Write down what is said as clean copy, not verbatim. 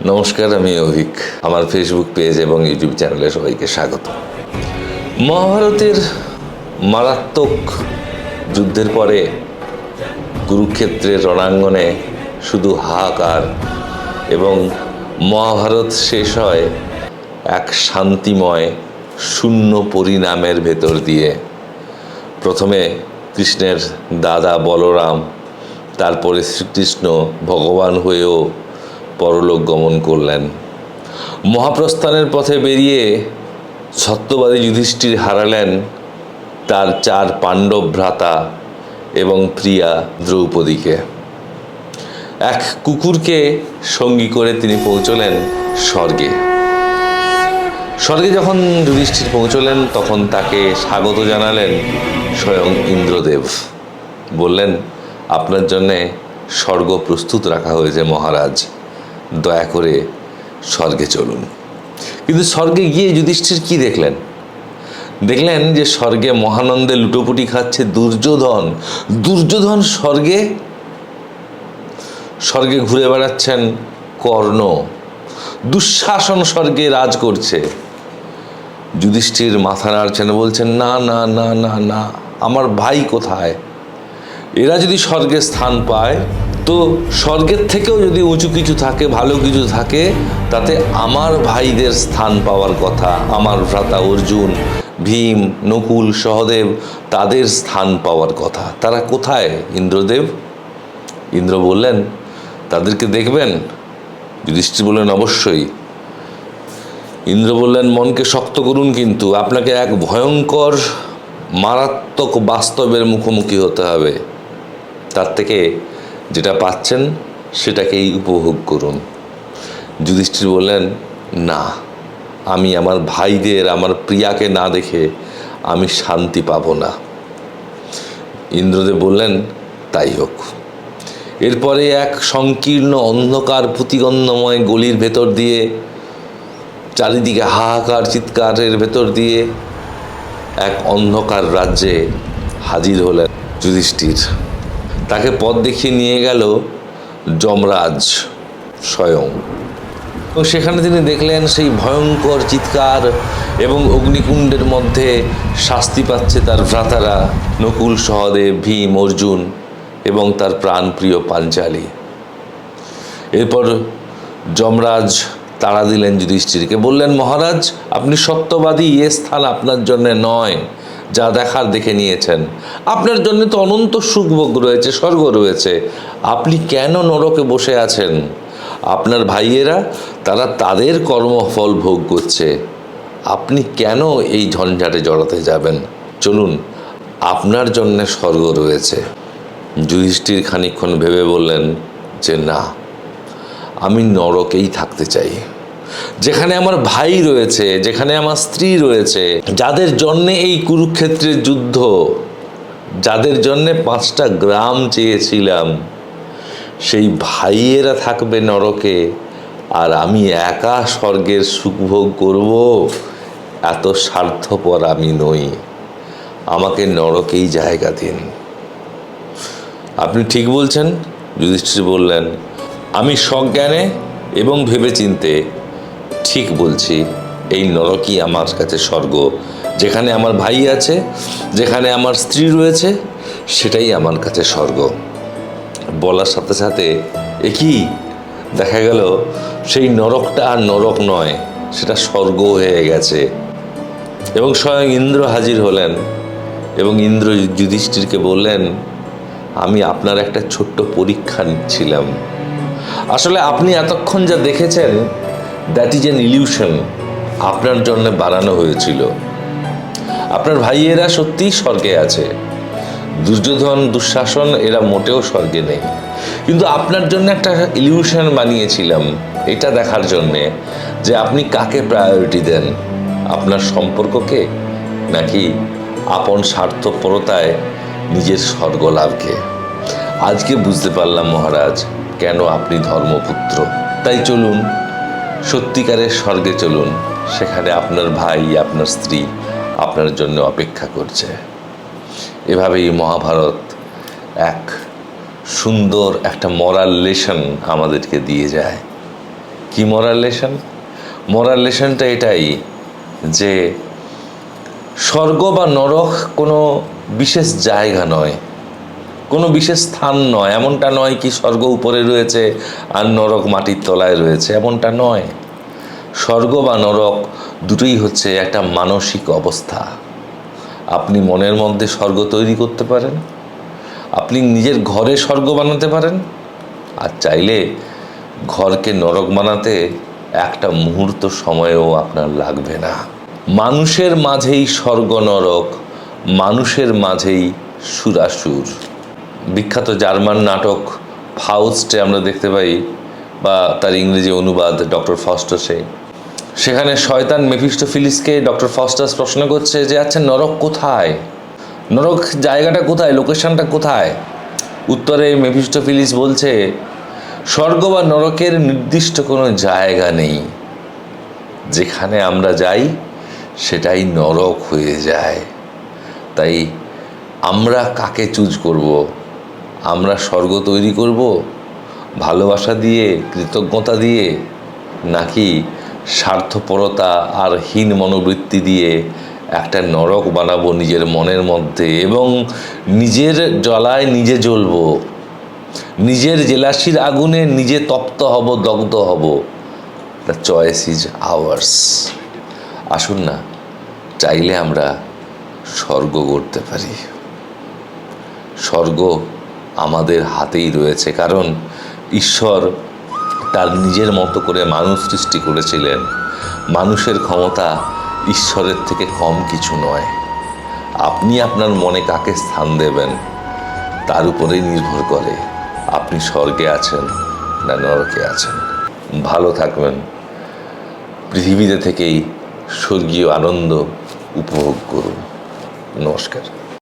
নমস্কার, আমি অভিক। আমার ফেসবুক পেজ এবং ইউটিউব চ্যানেলে সবাইকে স্বাগত। মহাভারতের মারাত্মক যুদ্ধের পরে কুরুক্ষেত্রের রণাঙ্গনে শুধু হাহাকার এবং মহাভারত শেষ হয় এক শান্তিময় শূন্য পরিণামের ভেতর দিয়ে। প্রথমে কৃষ্ণের দাদা বলরাম, তারপরে শ্রীকৃষ্ণ ভগবান হয়েও পরলোক গমন করলেন। মহাপ্রস্থানের পথে বেরিয়ে সত্যবাদী যুধিষ্ঠির হারালেন তার 4 পাণ্ডব ভ্রাতা এবং প্রিয়া দ্রৌপদীকে। এক কুকুরকে সঙ্গী করে তিনি পৌঁছলেন স্বর্গে। স্বর্গে যখন যুধিষ্ঠির পৌঁছলেন তখন তাকে স্বাগত জানালেন স্বয়ং ইন্দ্রদেব। বললেন, আপনার জন্যে স্বর্গ প্রস্তুত রাখা হয়েছে মহারাজ, দয়া করে স্বর্গে চলুন। কিন্তু স্বর্গে গিয়ে যুধিষ্ঠির কি দেখলেন? দেখলেন যে স্বর্গে মহানন্দে লুটোপুটি খাচ্ছে দুর্যোধন। দুর্যোধন স্বর্গে ঘুরে বেড়াচ্ছেন কর্ণ। দুঃশাসন স্বর্গে রাজ করছে। যুধিষ্ঠির মাথা নাড়ছেন, বলছেন, না না না না না, আমার ভাই কোথায়? এরা যদি স্বর্গে স্থান পায় তো স্বর্গের থেকেও যদি উঁচু কিছু থাকে, ভালো কিছু থাকে, তাতে আমার ভাইদের স্থান পাওয়ার কথা। আমার ভ্রাতা অর্জুন, ভীম, নকুল, সহদেব, তাদের স্থান পাওয়ার কথা। তারা কোথায় ইন্দ্রদেব? ইন্দ্র বললেন, তাদেরকে দেখবেন? যুধিষ্ঠির বললেন, অবশ্যই। ইন্দ্র বললেন, মনকে শক্ত করুন, কিন্তু আপনাকে এক ভয়ঙ্কর মারাত্মক বাস্তবের মুখোমুখি হতে হবে। তার থেকে যেটা পাচ্ছেন সেটাকেই উপভোগ করুন। যুধিষ্ঠির বললেন, না, আমি আমার ভাইদের, আমার প্রিয়াকে না দেখে আমি শান্তি পাবো না। ইন্দ্রদেব বললেন, তাই হোক। এরপরে এক সংকীর্ণ অন্ধকার প্রতিগন্ধময় গলির ভেতর দিয়ে, চারিদিকে হাহাকার চিৎকারের ভেতর দিয়ে এক অন্ধকার রাজ্যে হাজির হলেন যুধিষ্ঠির। তাকে পথ দেখিয়ে নিয়ে গেল যমরাজ স্বয়ং। এবং সেখানে তিনি দেখলেন সেই ভয়ঙ্কর চিৎকার এবং অগ্নিকুণ্ডের মধ্যে শাস্তি পাচ্ছে তার ভ্রাতারা নকুল, সহদেব, ভীম, অর্জুন এবং তার প্রাণপ্রিয় পাঞ্চালী। এরপর যমরাজ তাড়া দিলেন যুধিষ্ঠিরকে। বললেন, মহারাজ, আপনি সত্যবাদী, এ স্থান আপনার জন্য নয়। যা দেখার দেখে নিয়েছেন। আপনার জন্য তো অনন্ত সুখভোগ রয়েছে, স্বর্গ রয়েছে। আপনি কেন নরকে বসে আছেন? আপনার ভাইয়েরা তারা তাদের কর্মফল ভোগ করছে। আপনি কেন এই ঝঞ্ঝাটে জড়াতে যাবেন? চলুন, আপনার জন্য স্বর্গ রয়েছে। যুধিষ্ঠির খানিকক্ষণ ভেবে বললেন যে, না, আমি নরকেই থাকতে চাই, যেখানে আমার ভাই রয়েছে, যেখানে আমার স্ত্রী রয়েছে, যাদের জন্যে এই কুরুক্ষেত্রের যুদ্ধ, যাদের জন্যে 5টা গ্রাম চেয়েছিলাম, সেই ভাইয়েরা থাকবে নরকে, আর আমি একা স্বর্গের সুখভোগ করব। এত স্বার্থপর আমি নই। আমাকে নরকেই জায়গা দিন। আপনি ঠিক বলছেন, যুধিষ্ঠির বললেন। আমি সজ্ঞানে এবং ভেবেচিন্তে ঠিক বলছি। এই নরকই আমার কাছে স্বর্গ। যেখানে আমার ভাই আছে, যেখানে আমার স্ত্রী রয়েছে, সেটাই আমার কাছে স্বর্গ। বলার সাথে সাথে একই দেখা গেল সেই নরকটা আর নরক নয়, সেটা স্বর্গ হয়ে গেছে। এবং স্বয়ং ইন্দ্র হাজির হলেন এবং ইন্দ্র যুধিষ্ঠিরকে বললেন, আমি আপনার একটা ছোট্ট পরীক্ষা নিচ্ছিলাম। আসলে আপনি এতক্ষণ যা দেখেছেন, দ্যাট ইজ অ্যান ইলিউশন। আপনার জন্য বানানো হয়েছিল। আপনার ভাইয়েরা সত্যিই স্বর্গে আছে। দুর্যোধন, দুঃশাসন এরা মোটেও স্বর্গে নেই। কিন্তু আপনার জন্য একটা ইলিউশন বানিয়েছিলাম, এটা দেখার জন্যে যে আপনি কাকে প্রায়োরিটি দেন, আপনার সম্পর্ককে নাকি আপন স্বার্থপরতায় নিজের স্বর্গ লাভকে। আজকে বুঝতে পারলাম মহারাজ, কেন আপনি ধর্মপুত্র। তাই চলুন, সত্যিকারের স্বর্গে চলুন। সেখানে আপনার ভাই, আপনার স্ত্রী আপনার জন্য অপেক্ষা করছে। এভাবেই মহাভারত এক সুন্দর একটা মরাল লেসন আমাদেরকে দিয়ে যায়। কি মরাল লেসন? মরাল লেসনটা এটাই যে স্বর্গ বা নরক কোনো বিশেষ জায়গা নয়, কোনো বিশেষ স্থান নয়। এমনটা নয় কি স্বর্গ উপরে রয়েছে আর নরক মাটির তলায় রয়েছে, এমনটা নয়। স্বর্গ বা নরক দুটোই হচ্ছে একটা মানসিক অবস্থা। আপনি মনের মধ্যে স্বর্গ তৈরি করতে পারেন, আপনি নিজের ঘরে স্বর্গ বানাতে পারেন, আর চাইলে ঘরকে নরক বানাতে একটা মুহূর্ত সময়ও আপনার লাগবে না। মানুষের মাঝেই স্বর্গ নরক, মানুষের মাঝেই সুরাসুর। বিখ্যাত জার্মান নাটক ফাউস্টে আমরা দেখতে পাই, বা তার ইংরেজি অনুবাদ ডক্টর ফস্টাসে, সেখানে শয়তান মেফিস্টোফিলিসকে ডক্টর ফস্টাস প্রশ্ন করছে যে আচ্ছা নরক কোথায়, নরক জায়গাটা কোথায়, লোকেশনটা কোথায়? উত্তরে মেফিস্টোফিলিস বলছে স্বর্গ বা নরকের নির্দিষ্ট কোনো জায়গা নেই, যেখানে আমরা যাই সেটাই নরক হয়ে যায়। তাই আমরা কাকে চুজ করব? আমরা স্বর্গ তৈরি করব ভালোবাসা দিয়ে, কৃতজ্ঞতা দিয়ে, নাকি স্বার্থপরতা আর হীন মনোবৃত্তি দিয়ে একটা নরক বানাবো নিজের মনের মধ্যে, এবং নিজের জ্বলায় নিজে জ্বলব, নিজের জেলাসির আগুনে নিজে তপ্ত হব, দগ্ধ হব। The choice is ours. আসুন না, চাইলে আমরা স্বর্গ গড়তে পারি। স্বর্গ আমাদের হাতেই রয়েছে, কারণ ঈশ্বর তার নিজের মতো করে মানুষ সৃষ্টি করেছিলেন। মানুষের ক্ষমতা ঈশ্বরের থেকে কম কিছু নয়। আপনি আপনার মনে কাকে স্থান দেবেন তার উপরেই নির্ভর করে আপনি স্বর্গে আছেন না নরকে আছেন। ভালো থাকবেন। পৃথিবীতে থেকেই স্বর্গীয় আনন্দ উপভোগ করুন। নমস্কার।